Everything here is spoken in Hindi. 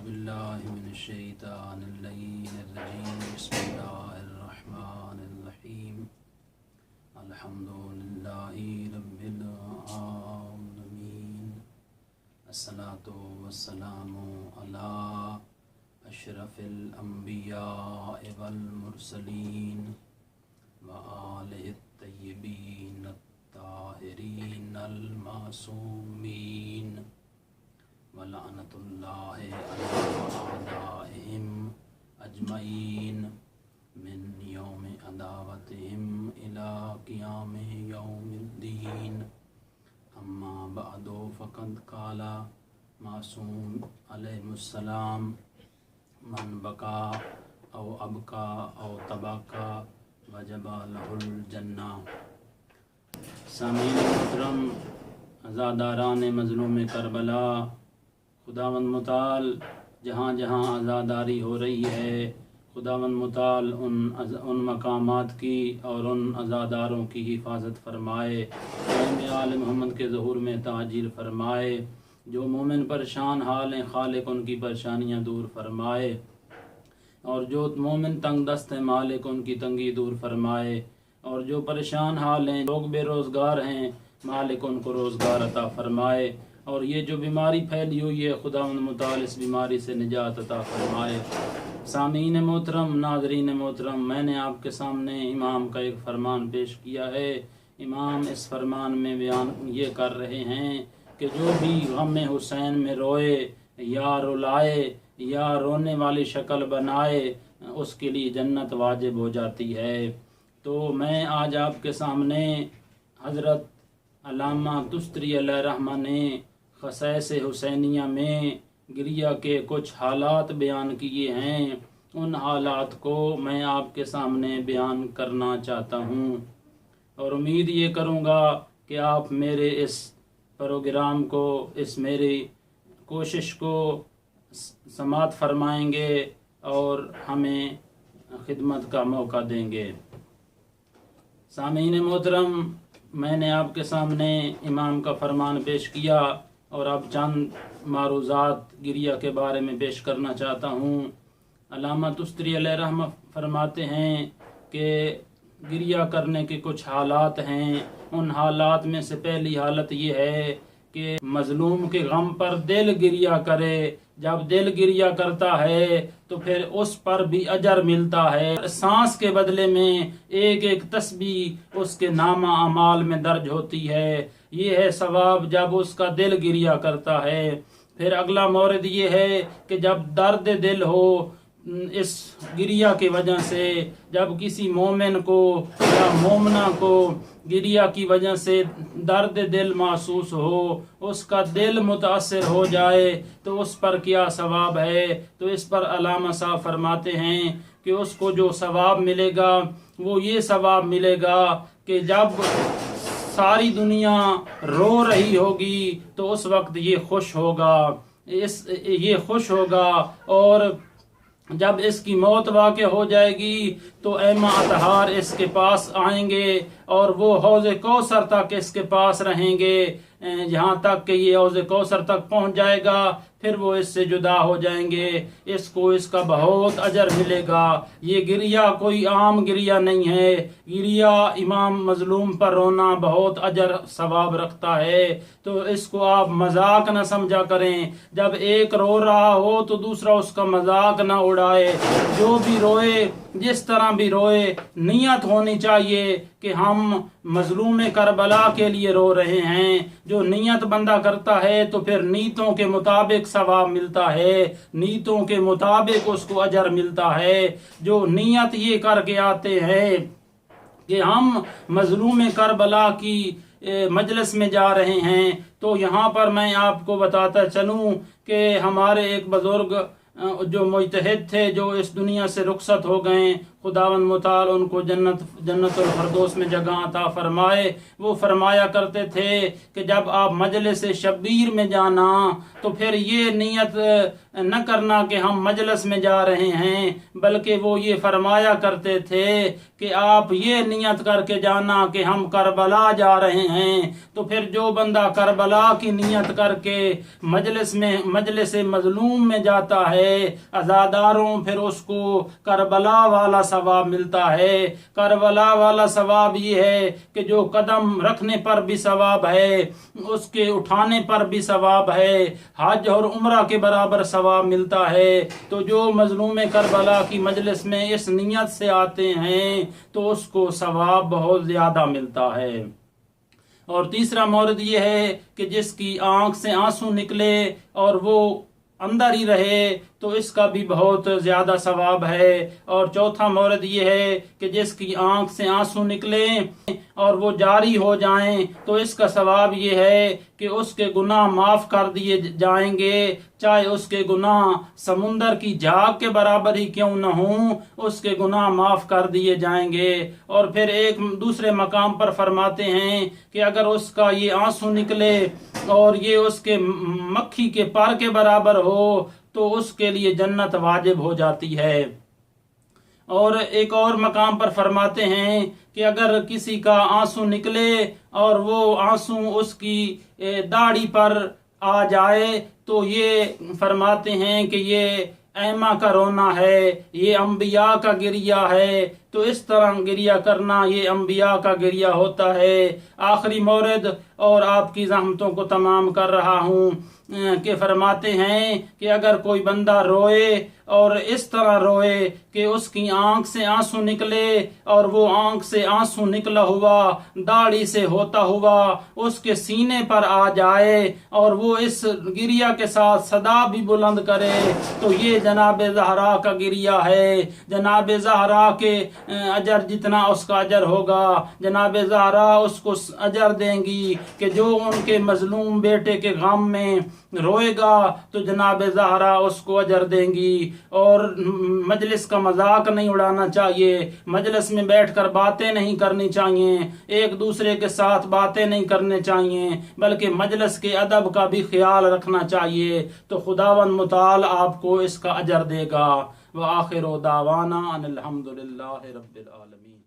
बिल्लाहि मिनश्शैतानिर्रजीम बिस्मिल्लाहिर्रहमानिर्रहीम अल्हम्दुलिल्लाहि रब्बिल आलमीन अस्सलातु वस्सलामु अला अशरफिल अंबिया वल मुरसलीन व आलिहि तय्यबीन अत्ताहिरीन अल मासूमीन वलानतुल्लाहि अला अअदाइहिम अजमईन मिन यौमि अदावतिहिम इला क़ियामि यौमिद्दीन अम्मा बअदु फ़क़द क़ाला मासूम अलैहिस्सलाम मन बका औ अबका औ तबका वजबा लहुल जन्ना। सामीन मुहतरम, आज़ादारान मज़लूम करबला, खुदावंद मुताल जहाँ जहाँ आज़ादारी हो रही है, खुदावंद मुताल उन मकामात की और उन आज़ादारों की हिफाजत फरमाए, आल मोहम्मद के ज़हूर में ताजील फरमाए। जो मोमिन परेशान हाल हैं, खालिक उनकी परेशानियाँ दूर फरमाए, और जो मोमिन तंग दस्त हैं, मालिक उनकी तंगी दूर फरमाए। और जो परेशान हाल हैं, लोग बेरोज़गार हैं, मालिक उनको रोज़गार अता फरमाए। और ये जो बीमारी फैली हुई है, खुदावंद मुताल इस बीमारी से निजात अता फरमाए। सामीन मोहतरम, नाज़रीन मोहतरम, मैंने आपके सामने इमाम का एक फ़रमान पेश किया है। इमाम इस फरमान में बयान ये कर रहे हैं कि जो भी गम हुसैन में रोए या रुलाए या रोने वाली शक्ल बनाए, उसके लिए जन्नत वाजिब हो जाती है। तो मैं आज आपके सामने हज़रत अल्लामा तुस्तरी अलैहिर्रहमा ने ख़साइस हुसैनिया में गिरिया के कुछ हालात बयान किए हैं। उन हालात को मैं आपके सामने बयान करना चाहता हूँ, और उम्मीद ये करूँगा कि आप मेरे इस प्रोग्राम को, इस मेरी कोशिश को समात फरमाएंगे और हमें खिदमत का मौका देंगे। सामीन मोहतरम, मैंने आपके सामने इमाम का फरमान पेश किया और अब चंद मारूज़ात गिरिया के बारे में पेश करना चाहता हूँ। अल्लामा तुस्तरी अलैहिर्रहमा फरमाते हैं कि गिरिया करने के कुछ हालात हैं। उन हालात में से पहली हालत ये है कि मजलूम के गम पर दिल गिरिया करे। जब दिल गिरिया करता है तो फिर उस पर भी अजर मिलता है। सांस के बदले में एक एक तस्बीह उसके नामा अमाल में दर्ज होती है। ये है सवाब जब उसका दिल गिरिया करता है। फिर अगला मौरद ये है कि जब दर्द दिल हो, इस गिरिया की वजह से जब किसी मोमिन को या मोमना को गिरिया की वजह से दर्द दिल महसूस हो, उसका दिल मुतासिर हो जाए, तो उस पर क्या सवाब है। तो इस पर अल्लामा साहब फरमाते हैं कि उसको जो सवाब मिलेगा वो ये सवाब मिलेगा कि जब सारी दुनिया रो रही होगी तो उस वक्त ये खुश होगा, ये खुश होगा। और जब इसकी मौत वाक़ हो जाएगी तो ऐमा अतहार इसके पास आएंगे और वो हौज़े कौसर तक इसके पास रहेंगे, यहाँ तक कि ये हौज़े कौसर तक पहुँच जाएगा। फिर वो इससे जुदा हो जाएंगे। इसको इसका बहुत अजर मिलेगा। ये गिरिया कोई आम गिरिया नहीं है। गिरिया इमाम मजलूम पर रोना बहुत अजर सवाब रखता है। तो इसको आप मजाक न समझा करें। जब एक रो रहा हो तो दूसरा उसका मजाक न उड़ाए। जो भी रोए, जिस तरह भी रोए, नियत होनी चाहिए कि हम मजलूम करबला के लिए रो रहे हैं। जो नियत बंदा करता है तो फिर नीयतों के मुताबिक सवाब मिलता है, नीयतों के मुताबिक उसको अजर मिलता है। जो नियत ये करके आते हैं कि हम मजलूम करबला की मजलिस में जा रहे हैं, तो यहाँ पर मैं आपको बताता चलूँ कि हमारे एक बुजुर्ग जो मुजतहिद थे, जो इस दुनिया से रुखसत हो गए, खुदावंद मुताल उनको जन्नतुल फरदौस में जगह अता फरमाए। वो फरमाया करते थे कि जब आप मजलिस शब्बीर में जाना तो फिर ये नियत न करना कि हम मजलिस में जा रहे हैं, बल्कि वो ये फरमाया करते थे कि आप ये नियत करके जाना कि हम करबला जा रहे हैं। तो फिर जो बंदा करबला की नियत करके मजलिस मजलूम में जाता है अज़ादारों, फिर उसको करबला वाला सवाब मिलता है। करबला वाला सवाब ये है कि जो कदम रखने पर भी सवाब है, उसके उठाने पर भी सवाब है, हज और उम्रा के बराबर सवाब मिलता है। तो जो मजलूम करबला की मजलिस में इस नियत से आते हैं तो उसको सवाब बहुत ज़्यादा मिलता है। और तीसरा मौरद ये है कि जिसकी आंख से आंसू निकले और वो अंदर ही रहे तो इसका भी बहुत ज़्यादा सवाब है। और चौथा मौरद ये है कि जिसकी आंख से आंसू निकले और वो जारी हो जाएं तो इसका सवाब ये है कि उसके गुनाह माफ़ कर दिए जाएंगे, चाहे उसके गुनाह समुंदर की झाग के बराबर ही क्यों न हों, उसके गुनाह माफ़ कर दिए जाएंगे। और फिर एक दूसरे मकाम पर फरमाते हैं कि अगर उसका ये आंसू निकले और ये उसके मक्खी के पर के बराबर हो तो उसके लिए जन्नत वाजिब हो जाती है। और एक और मकाम पर फरमाते हैं कि अगर किसी का आंसू निकले और वो आंसू उसकी दाढ़ी पर आ जाए तो ये फरमाते हैं कि ये ऐमा का रोना है, ये अंबिया का गिरिया है। तो इस तरह गिरिया करना ये अंबिया का गिरिया होता है। आखिरी मौरद और आपकी ज़हमतों को तमाम कर रहा हूँ कि फरमाते हैं कि अगर कोई बंदा रोए और इस तरह रोए कि उसकी आंख से आंसू निकले और वो आंख से आंसू निकला हुआ दाढ़ी से होता हुआ उसके सीने पर आ जाए और वो इस गिरिया के साथ सदा भी बुलंद करे तो ये जनाब ज़हरा का गिरिया है। जनाब ज़हरा के अजर जितना उसका अजर होगा, जनाब ज़हरा उसको अजर देंगी कि जो उनके मजलूम बेटे के गम में रोएगा तो जनाब ज़हरा उसको अजर देंगी। और मजलिस का मजाक नहीं उड़ाना चाहिए, मजलिस में बैठकर बातें नहीं करनी चाहिए, एक दूसरे के साथ बातें नहीं करने चाहिए, बल्कि मजलिस के अदब का भी ख्याल रखना चाहिए। तो खुदावंद मुताल आपको इसका अजर देगा। व आखिर दावाना अनिल हम्दुलिल्लाहि रब्बिल आलमीन।